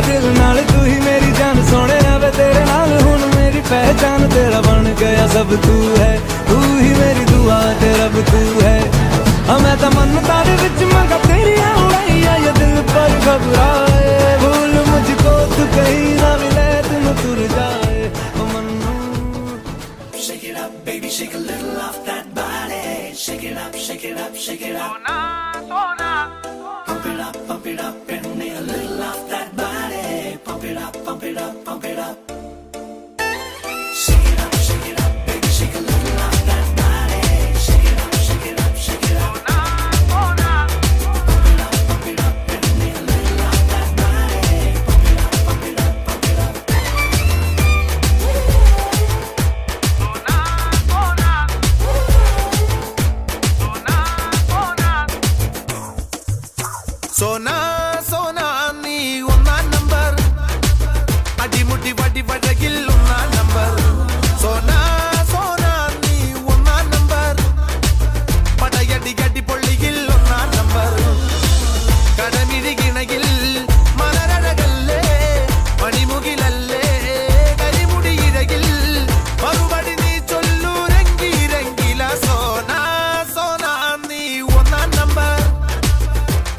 दिल नाल तू ही मेरी जान सोने वे तेरे नाल हुन मेरी पहचान तेरा बन गया सब तू है तू ही मेरी दुआ तेरा भी तू है मैं तो मन तारे विच मंगा तेरी उड़ाइया ये दिल पर घबराए भूल मुझको तू कहीं ना मिले तुम तुर जाए Mannu Shake it up baby shake a little off that body shake it up shake it up shake it up pump it up and me a little off that body pump it up pump it up pump it up shake it up baby shake a little off that body shake it up shake it up shake it up pump it up and me a little off that body pump it up pump it up pump it up സോനാ സോനാ നീ ഒന്നാം number അടിമുടി വടി വഴകിൽ ഒന്നാം number സോനാ സോനാ നീ ഒന്നാം number പടയടി അടി പൊള്ളിയിൽ ഒന്നാം number കടമിഴികിണയിൽ മലരഴകല്ലേ മണിമുകിലല്ലേ കരിമുടി ഇഴകിൽ മറുപടി നീ ചൊല്ലൂ രംഗി രംഗില സോനാ സോനാ നീ ഒന്നാം നമ്പർ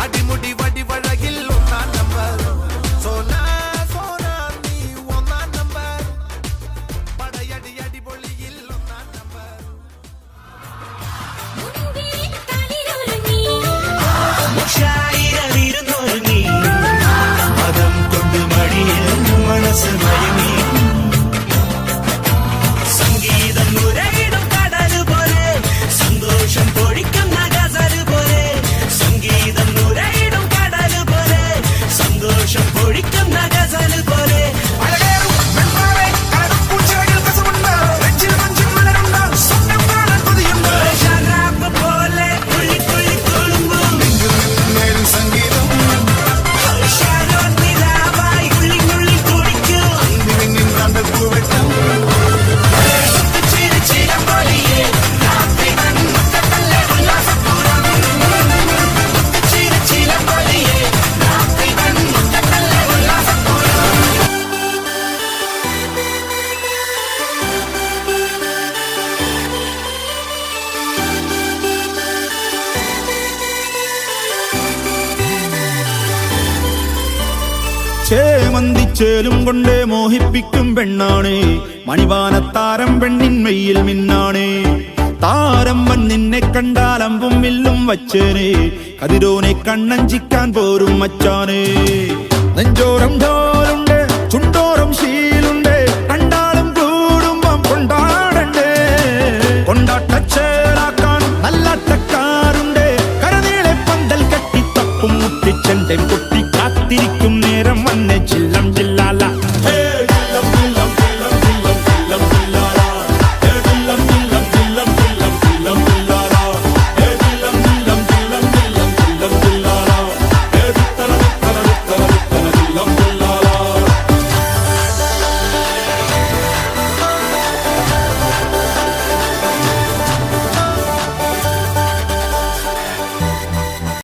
അടിമുടി വടി വഴകിൽ ഒന്നാം നമ്പർ സോനാ സോനാ നീ ഒന്നാം നമ്പർ പടയടി അടി പൊള്ളിയിൽ ഒന്നാം നമ്പർ മുഷായിരവിരുന്നൊരുങ്ങി മതം കൊണ്ട് മടിയിൽ മനസ്സ് മയങ്ങി സംഗീതം നുരയിടും കടൽ പോലെ സന്തോഷം പൊഴിക്കുന്ന ഗസൽ പോലെ സംഗീതം നുരയിടും കടൽ പോലെ സന്തോഷം പൊഴിക്കുന്ന ഗസൽ പോലെ ശരാബ് പോലെ തുള്ളി തുള്ളി തുളുമ്പും സംഗീതം ശാരോൻ നിലാവായി ഉള്ളിൽ ഉള്ളിൽ തുടിക്കും പൂവെട്ടം ചിരി ചിരമ്പൊലിയെ രാത്രിവൻ മുത്തക്കല്ലെ ഉല്ലാസപ്പൂരം ചിരി ചിരമ്പൊലിയെ രാത്രിവൻ മുത്തക്കല്ലെ ഉല്ലാസപ്പൂരം ചേമന്തിച്ചേലും കൊണ്ടേ മോഹിപ്പിക്കും പെണ്ണാണേ മണിവാനത്താരം പെണ്ണിന്മയിൽ മിന്നാണേ താരം വൻ നിന്നെ കണ്ടാൽ അമ്പും വില്ലും വച്ചേനെ കതിരോനെ കണ്ണഞ്ചിക്കാൻ പോരും മച്ചാനേ നെഞ്ചോരം